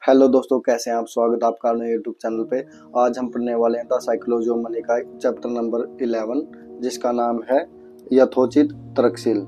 Hello दोस्तों, कैसे हैं आप। स्वागत है आपका अपने यूट्यूब चैनल पे। आज हम पढ़ने वाले हैं द साइकोलॉजी ऑफ मनी का चैप्टर नंबर 11, जिसका नाम है यथोचित तर्कशील।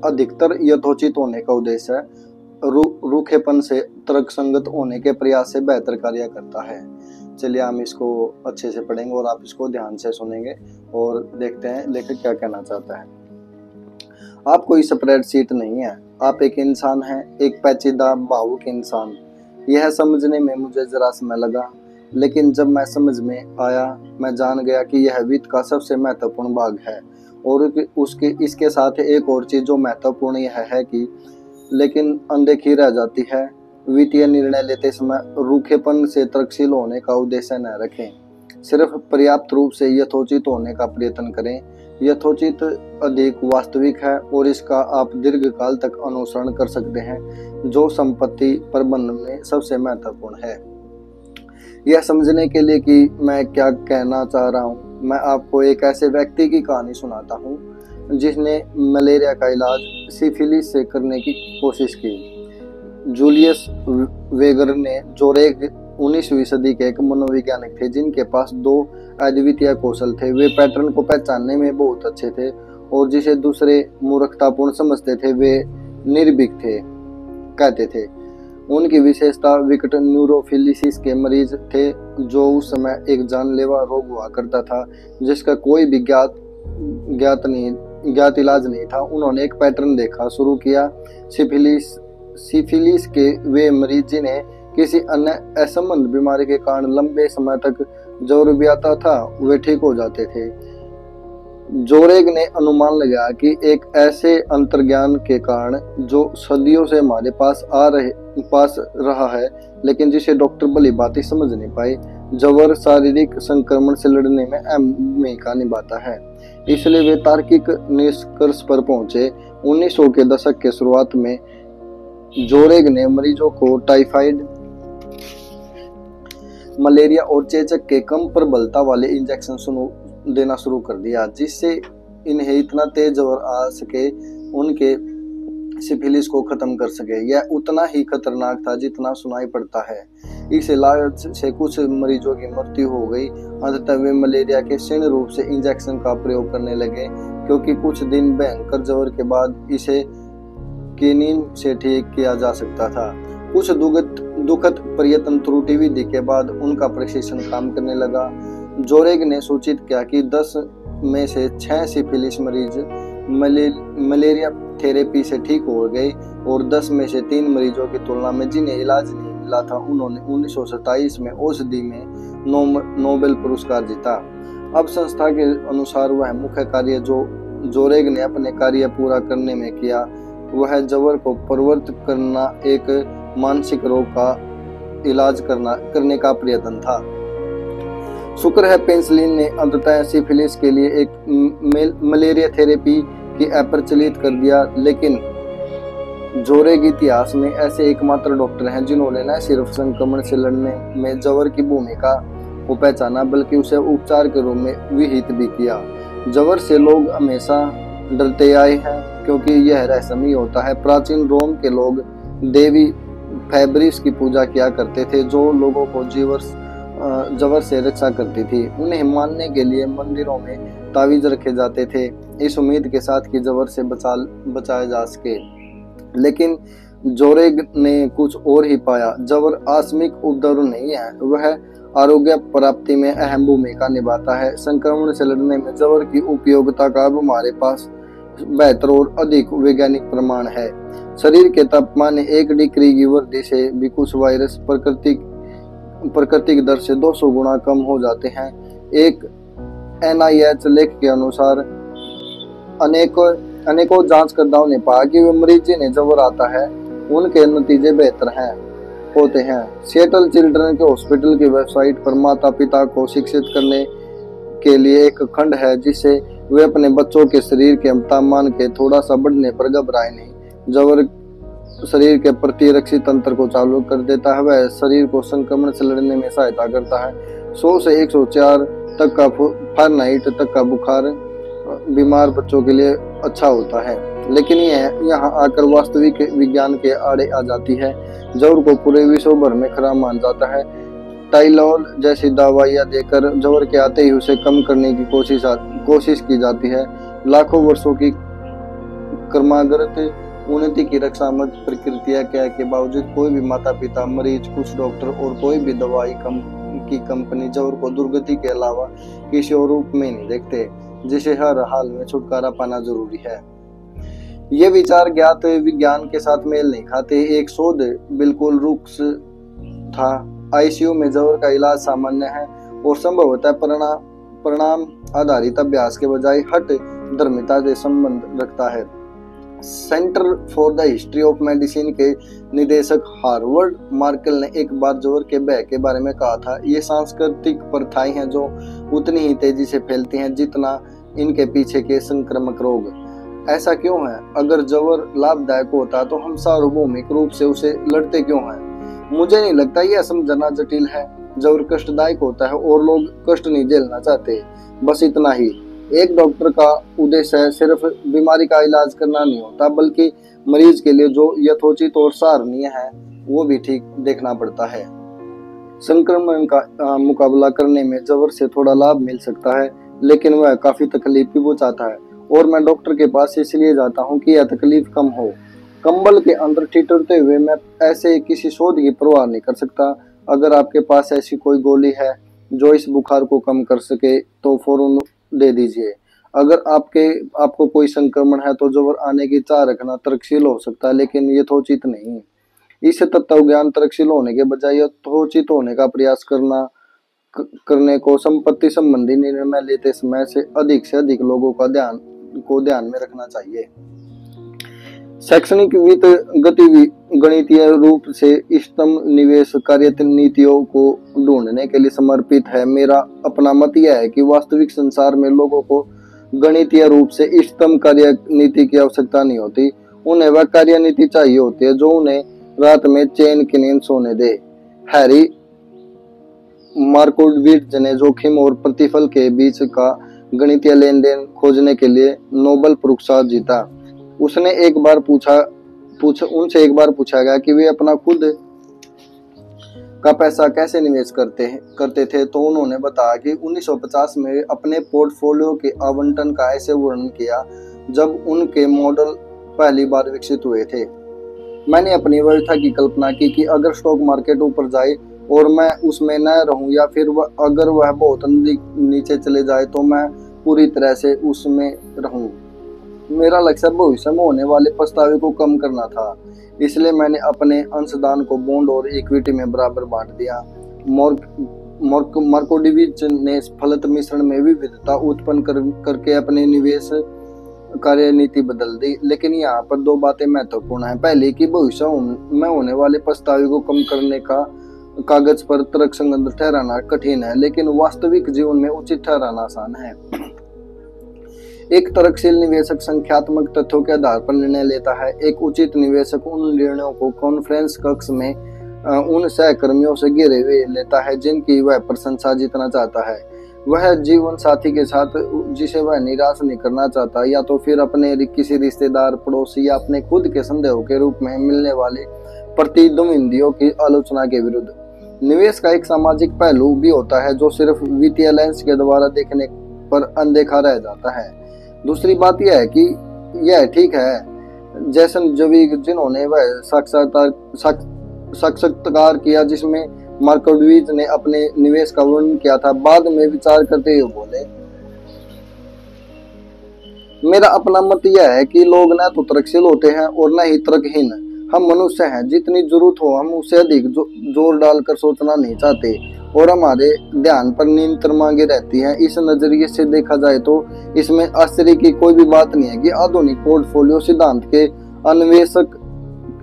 अधिकतर यथोचित होने का उद्देश्य है रूखेपन से तर्कसंगत होने के प्रयास से बेहतर कार्य करता है। चलिए हम इसको अच्छे से पढ़ेंगे और आप इसको ध्यान से सुनेंगे और देखते हैं लेखक क्या कहना चाहता है। आप कोई स्प्रेडशीट नहीं है, आप एक इंसान हैं, एक पेचीदा भावुक इंसान। यह समझने में मुझे जरा समय लगा, लेकिन जब मैं समझ में आया मैं जान गया कि यह वित्त का सबसे महत्वपूर्ण भाग है। और इसके साथ एक और चीज जो महत्वपूर्ण यह है कि लेकिन अनदेखी रह जाती है। वित्तीय निर्णय लेते समय रूखेपन से तर्कशील होने का उद्देश्य न रखें, सिर्फ पर्याप्त रूप से यथोचित होने का प्रयत्न करें। यथोचित अधिक वास्तविक है और इसका आप दीर्घकाल तक अनुसरण कर सकते हैं, जो संपत्ति प्रबंधन में सबसे महत्वपूर्ण है। यह समझने के लिए कि मैं क्या कहना चाह रहा हूँ, मैं आपको एक ऐसे व्यक्ति की कहानी सुनाता हूँ जिसने मलेरिया का इलाज सिफिलिस से करने की कोशिश की। जूलियस वेगर ने जोरेग 19वीं सदी के एक मनोवैज्ञानिक थे जिनके पास दो अद्वितीय कौशल थे। वे पैटर्न को पहचानने में बहुत अच्छे थे और जिसे दूसरे मूर्खतापूर्ण समझते थे वे निर्भीक थे कहते थे। उनकी विशेषता विकट न्यूरोफिलिसिस के मरीज थे, जो उस समय एक जानलेवा रोग हुआ करता था जिसका कोई भी ज्ञात इलाज नहीं था। उन्होंने एक पैटर्न देखा शुरू किया। सिफिलिस के वे मरीज जिन्हें किसी अन्य असंबद्ध बीमारी के कारण लंबे समय तक ज्वर भी आता था, वे ठीक हो जाते थे। जोरेग ने अनुमान लगाया कि एक ऐसे अंतर्ज्ञान के कारण जो सदियों से हमारे पास रहा है, लेकिन जिसे डॉक्टर भली भांति समझ नहीं पाए, ज्वर शारीरिक संक्रमण से लड़ने में अहम भूमिका निभाता है। इसलिए वे तार्किक निष्कर्ष पर पहुंचे। 1900 के दशक के शुरुआत में जोरेग ने मरीजों को टाइफाइड, मलेरिया और चेचक के कम प्रबलता वाले इंजेक्शन देना शुरू कर दिया, जिससे इन्हें इतना तेज ज्वर आ सके उनके सिफिलिस को खत्म कर सके। यह उतना ही खतरनाक था जितना सुनाई पड़ता है। इस इलाज से कुछ मरीजों की मृत्यु हो गई। अंततः वे मलेरिया के क्षीण रूप से इंजेक्शन का प्रयोग करने लगे, क्योंकि कुछ दिन भयंकर ज्वर के बाद इसे किनीन से ठीक किया जा सकता था। कुछ दुखद प्रयत्न त्रुटि विधि के बाद उनका प्रशिक्षण काम करने लगा। जोरेग ने सूचित किया कि 10 में से 6 सिफिलिस मरीज मलेरिया थेरेपी से ठीक हो गए और 10 में से 3 मरीजों की तुलना में जिन्हें इलाज नहीं मिला था, उन्होंने 1927 में औषधि में नोबेल पुरस्कार जीता। अब संस्था के अनुसार वह मुख्य कार्य जो जोरेग ने अपने कार्य पूरा करने में किया, वह ज्वर को प्रवृत्त करना, एक मानसिक रोग का इलाज करने का प्रयत्न था। शुक्र है पेनिसिलिन ने अंततः सिफिलिस के लिए एक मलेरिया थेरेपी की प्रचलित कर दिया, लेकिन जोरेग इतिहास में ऐसे एकमात्र डॉक्टर हैं जिन्होंने न सिर्फ संक्रमण से लड़ने में ज्वर की भूमिका को पहचाना, बल्कि उसे उपचार के रूप में विहित भी किया। ज्वर से लोग हमेशा डरते आए हैं क्योंकि यह रहस्यमय होता है। प्राचीन रोम के लोग देवी फेब्रिस की पूजा किया करते थे, जो लोगों को ज्वर से रक्षा करती थी। उन्हें मानने के लिए मंदिरों में तावीज रखे जाते थे, इस उम्मीद के साथ कि ज्वर से बचाया जा सके। लेकिन जोरेग ने कुछ और ही पाया। ज्वर आकस्मिक उपद्रव नहीं है, वह आरोग्य प्राप्ति में अहम भूमिका निभाता है। संक्रमण से लड़ने में ज्वर की उपयोगिता का अब हमारे पास बेहतर और अधिक वैज्ञानिक प्रमाण है। शरीर के तापमान 1 डिग्री की वृद्धि से भी कुछ वायरस प्राकृतिक दर से 200 गुना कम हो जाते हैं। एक NIH लेख के अनुसार अनेकों जांचकर्ताओं ने पाया कि वे मरीज जिन्हें ज्वर आता है उनके नतीजे बेहतर होते हैं। सिएटल चिल्ड्रन के हॉस्पिटल की वेबसाइट पर माता पिता को शिक्षित करने के लिए एक खंड है, जिससे वे अपने बच्चों के शरीर के तापमान के थोड़ा सा बढ़ने पर घबराएं नहीं। ज्वर शरीर के प्रतिरक्षी तंत्र को चालू कर देता है, वह शरीर को संक्रमण से लड़ने में सहायता करता है। 100 से 104 तक का फ़ारेनहाइट तक का बुखार बीमार बच्चों के लिए अच्छा होता है। लेकिन यह यहाँ आकर वास्तविक विज्ञान के आड़े आ जाती है। जवर को पूरे विश्व भर में खराब मान जाता है। टाइलॉल जैसी दवाइयां देकर जवर के आते ही उसे कम करने की कोशिश की जाती है। लाखों वर्षों की क्रमागत उन्नति की रक्षात्मक प्रक्रिया के बावजूद कोई भी माता पिता, मरीज, कुछ डॉक्टर और कोई भी दवाई की कंपनी जवर को दुर्गति के अलावा किसी और रूप में नहीं देखते, जिसे हर हाल में छुटकारा पाना जरूरी है। ये विचार ज्ञात विज्ञान के साथ मेल नहीं खाते। एक शोध बिल्कुल रुक्स था। आईसीयू में जवर का इलाज सामान्य है और संभवतः परिणाम आधारित अभ्यास के बजाय हठ धर्मिता से संबंध रखता है। Centre for the history of medicine के निदेशक हार्वर्ड मार्केल ने एक बार जवर के भय के बारे में कहा था, ये सांस्कृतिक प्रथाएं हैं जो उतनी ही तेजी से फैलती हैं जितना इनके पीछे के संक्रामक रोग। ऐसा क्यों है? अगर जवर लाभदायक होता तो हम सार्वभौमिक रूप से उसे लड़ते क्यों हैं? मुझे नहीं लगता यह समझना जटिल है। जवर कष्टदायक होता है और लोग कष्ट नहीं झेलना चाहते, बस इतना ही। एक डॉक्टर का उद्देश्य सिर्फ बीमारी का इलाज करना नहीं होता, बल्कि मरीज के लिए जो यथोचित और सराहनीय है वो भी ठीक देखना पड़ता है। संक्रमण का मुकाबला करने में जवर से थोड़ा लाभ मिल सकता है, लेकिन वह काफी तकलीफ भी पहुंचाता है और मैं डॉक्टर के पास इसलिए जाता हूँ कि यह तकलीफ कम हो। कंबल के अंदर ठिठुरते हुए मैं ऐसे किसी शोध की परवाह नहीं कर सकता। अगर आपके पास ऐसी कोई गोली है जो इस बुखार को कम कर सके तो फौरन दे दीजिए। अगर आपको कोई संक्रमण है तो जवर आने की चाह रखना तर्कशील हो सकता है, लेकिन यथोचित नहीं। इस तत्व ज्ञान तर्कशील होने के बजाय यथोचित होने का प्रयास करने को संपत्ति संबंधी निर्णय लेते समय से अधिक लोगों का ध्यान में रखना चाहिए। शैक्षणिक वित्त गणितीय रूप से इष्टतम निवेश कार्यनीतियों को ढूंढने के लिए समर्पित है। मेरा अपना मत यह है कि वास्तविक संसार में लोगों को गणितीय रूप से इष्टतम कार्यनीति की आवश्यकता नहीं होती। उन्हें वह कार्यनीति चाहिए होती है जो उन्हें रात में चैन की नींद सोने दे। हैरी मार्कोविट्ज ने जोखिम और प्रतिफल के बीच का गणितीय लेन देन खोजने के लिए नोबेल पुरस्कार जीता। उनसे एक बार पूछा गया कि वे अपना खुद का पैसा कैसे निवेश करते थे, तो उन्होंने बताया कि 1950 में अपने पोर्टफोलियो के आवंटन का ऐसे वर्णन किया जब उनके मॉडल पहली बार विकसित हुए थे। मैंने अपनी व्यवस्था की कल्पना की कि अगर स्टॉक मार्केट ऊपर जाए और मैं उसमें न रहूं, या फिर अगर वह बहुत नीचे चले जाए तो मैं पूरी तरह से उसमें रहूं। मेरा लक्ष्य भविष्य में होने वाले पछतावे को कम करना था, इसलिए मैंने अपने अंशदान को बॉन्ड और इक्विटी में बराबर बांट दिया। मार्कोविट्ज ने फलित मिश्रण में विविधता उत्पन्न करके अपनी निवेश कार्यनीति बदल दी। लेकिन यहाँ पर दो बातें महत्वपूर्ण हैं। पहले कि भविष्य में होने वाले पछतावे को कम करने का कागज पर तर्कसंगत ठहराना कठिन है, लेकिन वास्तविक जीवन में उचित ठहराना आसान है। एक तर्कशील निवेशक संख्यात्मक तथ्यों के आधार पर निर्णय लेता है। एक उचित निवेशक उन निर्णयों को कॉन्फ्रेंस कक्ष में उन सहकर्मियों से घिरे हुए लेता है जिनकी वह प्रशंसा जीतना चाहता है। वह जीवन साथी के साथ जिसे वह निराश नहीं करना चाहता, या तो फिर अपने किसी रिश्तेदार, पड़ोसी या अपने खुद के संदेहों के रूप में मिलने वाले प्रतिद्वंदियों की आलोचना के विरुद्ध। निवेश का एक सामाजिक पहलू भी होता है जो सिर्फ वित्तीय लेंस के द्वारा देखने पर अनदेखा रह जाता है। दूसरी बात यह है कि यह ठीक है जैसन जवीग जिन्होंने वह साक्षात्कार किया जिसमें मार्कोविट्ज ने अपने निवेश का वर्णन किया था, बाद में विचार करते हुए बोले, मेरा अपना मत यह है कि लोग न तो तर्कशील होते हैं और न ही तर्कहीन। हम मनुष्य हैं, जितनी जरूरत हो हम उससे अधिक जोर डालकर सोचना नहीं चाहते और हमारे ध्यान पर नींद मांगे रहती है। इस नजरिए से देखा जाए तो इसमें आश्चर्य की कोई भी बात नहीं है कि आधुनिक पोर्टफोलियो सिद्धांत के अन्वेषक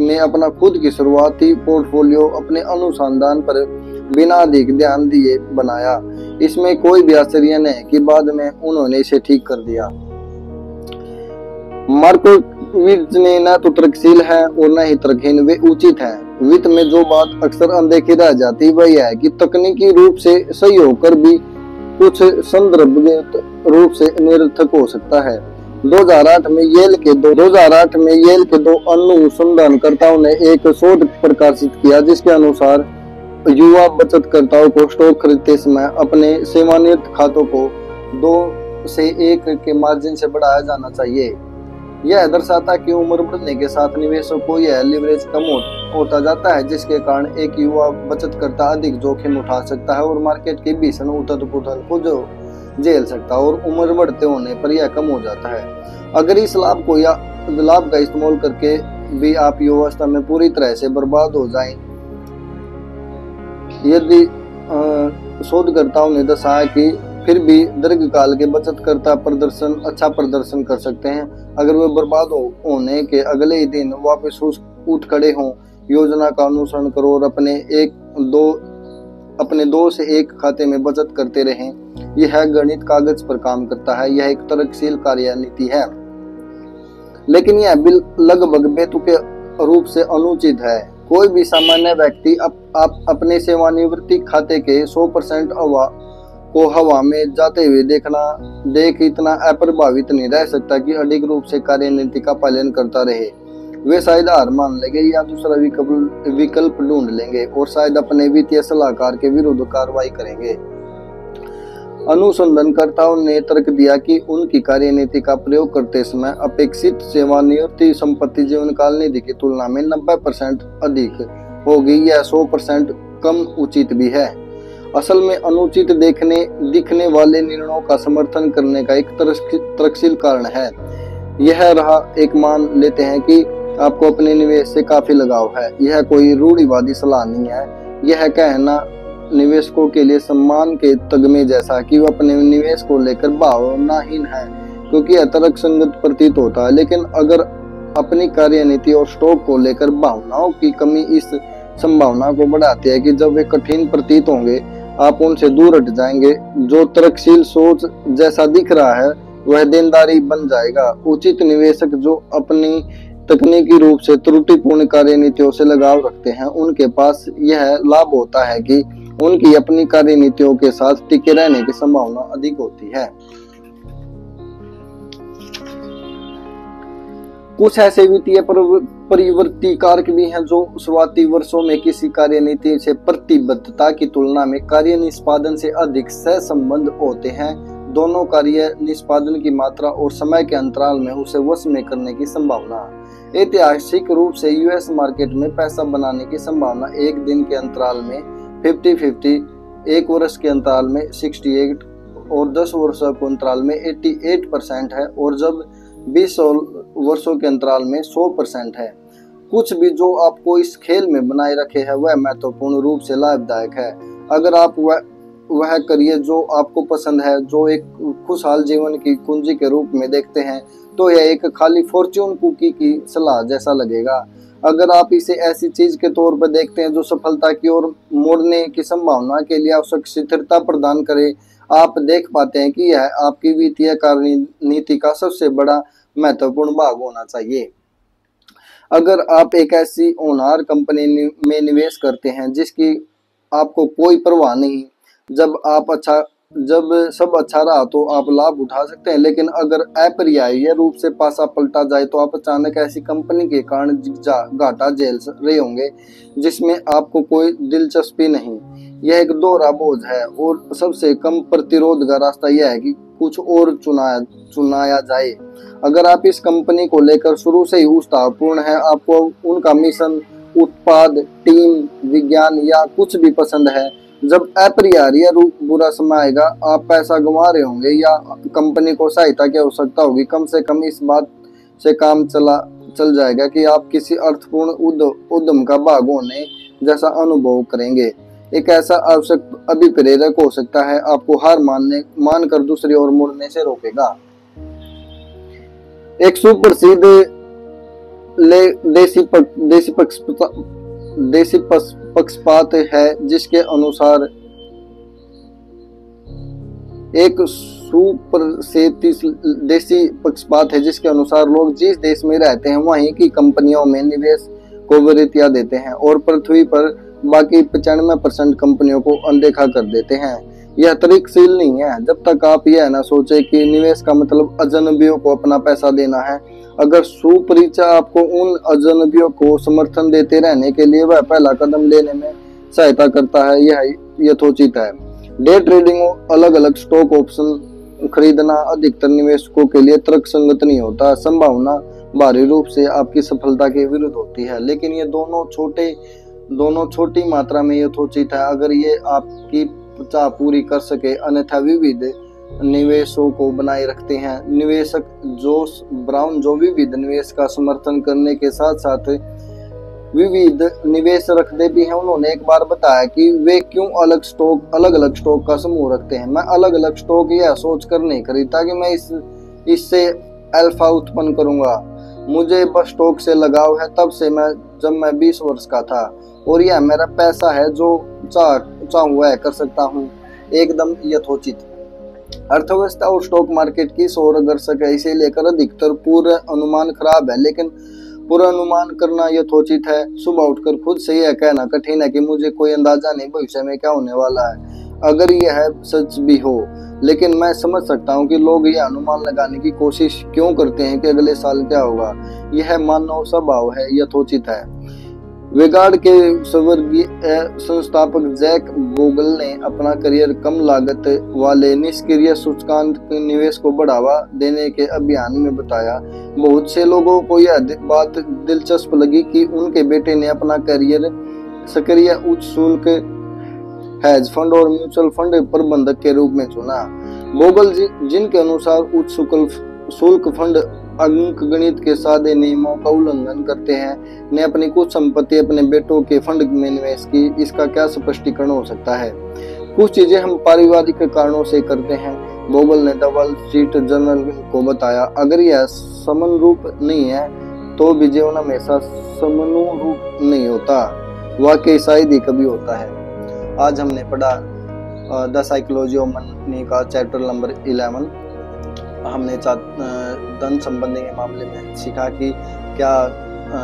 ने अपना खुद की शुरुआती पोर्टफोलियो अपने अनुसंधान पर बिना अधिक ध्यान दिए बनाया। इसमें कोई भी आश्चर्य नहीं कि बाद में उन्होंने इसे ठीक कर दिया। मार्कोविट्ज ने न तो तर्कशील है और न ही तर्कहीन, वे उचित हैं। वित्त में जो बात अक्सर अनदेखी रह जाती वह यह है कि तकनीकी रूप से सही होकर भी कुछ संदर्भगत रूप से निरर्थक हो सकता है। 2008 में येल के दो अनुसंधानकर्ताओं ने एक शोध प्रकाशित किया जिसके अनुसार युवा बचतकर्ताओं को स्टॉक खरीदते समय अपने सेवानिवृत्त खातों को 2 से 1 के मार्जिन से बढ़ाया जाना चाहिए। यह दर्शाता है कि उम्र बढ़ने के साथ निवेशकों को यह लिवरेज कम होता जाता है, जिसके कारण एक युवा बचतकर्ता अधिक जोखिम उठा सकता है और मार्केट की भीषण उथल-पुथल को जो झेल सकता है, और उम्र बढ़ते होने पर यह कम हो जाता है। अगर इस लाभ का इस्तेमाल करके भी आप युवावस्था में पूरी तरह से बर्बाद हो जाएं, यदि शोधकर्ताओं ने दर्शाया कि फिर भी दीर्घकाल के बचतकर्ता अच्छा प्रदर्शन कर सकते हैं अगर वे बर्बाद होने के अगले ही दिन वापस उठ खड़े हों। योजना का अनुसरण करो और अपने 2 से 1 खाते में बचत करते रहें। यह गणित कागज पर काम करता है, यह एक तर्कशील कार्यनीति है, लेकिन यह लगभग बेतुके रूप से अनुचित है। कोई भी सामान्य व्यक्ति अपने सेवानिवृत्ति खाते के 100% को हवा में जाते हुए देख इतना अप्रभावित नहीं रह सकता कि अडिग रूप से कार्यनीति का पालन करता रहे। वे शायद हार मान लेंगे या दूसरा विकल्प ढूंढ लेंगे और शायद अपने वित्तीय सलाहकार के विरुद्ध कार्रवाई करेंगे। अनुसंधानकर्ताओं ने तर्क दिया कि उनकी कार्यनीति का प्रयोग करते समय अपेक्षित सेवानिवृत्ति संपत्ति जीवनकाल निधि की तुलना में 90% अधिक होगी। यह 100% कम उचित भी है। असल में अनुचित दिखने वाले निर्णयों का समर्थन करने का एक तर्कशील कारण है। यह रहा एक मान लेते हैं कि आपको अपने निवेश से काफी लगाव है। यह कोई रूढ़िवादी सलाह नहीं है। यह कहना निवेशकों के लिए सम्मान के तगमे जैसा कि वो अपने निवेश को लेकर भावनाहीन है, क्योंकि यह तर्कसंगत प्रतीत होता है। लेकिन अगर अपनी कार्यनीति और स्टॉक को लेकर भावनाओं की कमी इस संभावना को बढ़ाती है कि जब वे कठिन प्रतीत होंगे आप उनसे दूर हट जाएंगे। जो तर्कशील सोच जैसा दिख रहा है वह देनदारी बन जाएगा। उचित निवेशक जो अपनी तकनीकी रूप से त्रुटिपूर्ण कार्यनीतियों से लगाव रखते हैं, उनके पास यह लाभ होता है कि उनकी अपनी कार्यनीतियों के साथ टिके रहने की संभावना अधिक होती है। कुछ ऐसे वित्तीय परिवर्ती कारक भी हैं जो शुरुआती वर्षों में किसी कार्यनीति से प्रतिबद्धता की तुलना में कार्य निष्पादन से अधिक सहसंबंध होते हैं। दोनों कार्य निष्पादन की मात्रा और समय के अंतराल में उसे वश में करने की संभावना। ऐतिहासिक रूप से यूएस मार्केट में पैसा बनाने की संभावना एक दिन के अंतराल में 50-50, 1 वर्ष के अंतराल में 68 और 10 वर्षों के अंतराल में 88% है, और जब 20 वर्षों के अंतराल में 100% है। कुछ भी जो आपको इस खेल में बनाए रखे है वह महत्वपूर्ण रूप से लाभदायक है। अगर आप वह करिए जो आपको पसंद है, जो एक खुशहाल जीवन की कुंजी के रूप में देखते हैं, तो यह एक खाली फॉर्च्यून कुकी की सलाह जैसा लगेगा। अगर आप इसे ऐसी चीज के तौर पर देखते हैं जो सफलता की ओर मोड़ने की संभावना के लिए आवश्यक स्थिरता प्रदान करे, आप देख पाते हैं कि यह आपकी वित्तीय कार्यनीति का सबसे बड़ा महत्वपूर्ण भाग होना चाहिए। अगर आप एक ऐसी होनहार कंपनी में निवेश करते हैं जिसकी आपको कोई परवाह नहीं, जब सब अच्छा रहा तो आप लाभ उठा सकते हैं, लेकिन अगर अपरिहार्य रूप से पासा पलटा जाए तो आप अचानक ऐसी कंपनी के कारण घाटा झेल रहे होंगे जिसमें आपको कोई दिलचस्पी नहीं। यह एक दोहरा बोझ है और सबसे कम प्रतिरोध का रास्ता यह है कि कुछ और चुनाया जाए। अगर आप इस कंपनी को लेकर शुरू से ही उत्साहपूर्ण हैं, आपको उनका मिशन, उत्पाद, टीम, विज्ञान या कुछ भी पसंद है, जब अपरिहार्य बुरा समय आएगा, आप पैसा गंवा रहे होंगे या कंपनी को सहायता की आवश्यकता होगी, कम से कम इस बात से काम चल जाएगा कि आप किसी अर्थपूर्ण उद्यम का भाग होने जैसा अनुभव करेंगे। एक ऐसा आवश्यक अभिप्रेरक हो सकता है, आपको हार मानकर दूसरी ओर मुड़ने से रोकेगा। एक सुप्रसिद्ध देसी पक्षपात है जिसके अनुसार लोग जिस देश में रहते हैं वहीं की कंपनियों में निवेश को वरीयता देते हैं और पृथ्वी पर बाकी 95% कंपनियों को अनदेखा कर देते हैं। यह तरीकशील नहीं है। जब तक आप यह ना सोचे कि निवेश का मतलब अजनबियों को अपना पैसा देना है। अगर सुपरिचा आपको उन अजनबियों को समर्थन देते रहने के लिए वह पहला कदम लेने में सहायता करता है, यह यथोचित है। डे ट्रेडिंग अलग अलग स्टॉक ऑप्शन खरीदना अधिकतर निवेशकों के लिए तर्कसंगत नहीं होता। संभावना भारी रूप से आपकी सफलता के विरुद्ध होती है, लेकिन ये दोनों छोटी मात्रा में यथोचित है अगर ये आपकी चाह पूरी कर सके। अन्यथा विविध निवेशों को बनाए रखते हैं। निवेशक जोश ब्राउन, जो विविध निवेश का समर्थन करने के साथ साथ विविध निवेश रखते भी हैं, उन्होंने एक बार बताया कि वे क्यों अलग अलग स्टॉक का समूह रखते हैं। मैं अलग अलग स्टॉक यह सोच कर नहीं खरीदता कि मैं इससे अल्फा उत्पन्न करूंगा। मुझे बस स्टॉक से लगाव है तब से जब मैं 20 वर्ष का था, और यह मेरा पैसा है जो चाहूँ वह कर सकता हूँ। एकदम यथोचित। अर्थव्यवस्था और स्टॉक मार्केट की सौरदर्शक है, इसे लेकर अधिकतर पूर्व अनुमान खराब है, लेकिन पूर्वानुमान करना यथोचित है। सुबह उठकर खुद से यह कहना कठिन है कि मुझे कोई अंदाजा नहीं भविष्य में क्या होने वाला है, अगर यह सच भी हो। लेकिन मैं समझ सकता हूँ कि लोग यह अनुमान लगाने की कोशिश क्यों करते हैं कि अगले साल क्या होगा। यह मानव स्वभाव है, यथोचित है। वेगार्ड के स्वर्गीय संस्थापक जैक बोगल ने अपना करियर कम लागत वाले निष्क्रिय सूचकांक निवेश को बढ़ावा देने के अभियान में बताया। बहुत से लोगों को यह बात दिलचस्प लगी कि उनके बेटे ने अपना करियर सक्रिय उच्च शुल्क हेज फंड और म्यूचुअल फंड प्रबंधक के रूप में चुना। बोगल जिनके अनुसार उच्च शुल्क फंड अंकगणित के सादे नियमों का उल्लंघन करते हैं, ने अपनी कुछ संपत्ति अपने बेटों के फंड में निवेश की। इसका क्या स्पष्टीकरण हो सकता है? कुछ चीजें हम पारिवारिक कारणों से करते हैं, बोगल ने द वॉल स्ट्रीट जर्नल को बताया। अगर यह समनुरूप नहीं है तो भी जीवन हमेशा समनुरूप नहीं होता। वाकई शायद ही कभी होता है। आज हमने पढ़ा द साइकोलॉजी ऑफ मनी का चैप्टर नंबर 11। हमने धन संबंधी के मामले में सीखा कि क्या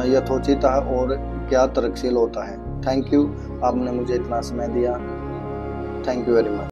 यथोचित है और क्या तर्कशील होता है। थैंक यू, आपने मुझे इतना समय दिया। Thank you very much.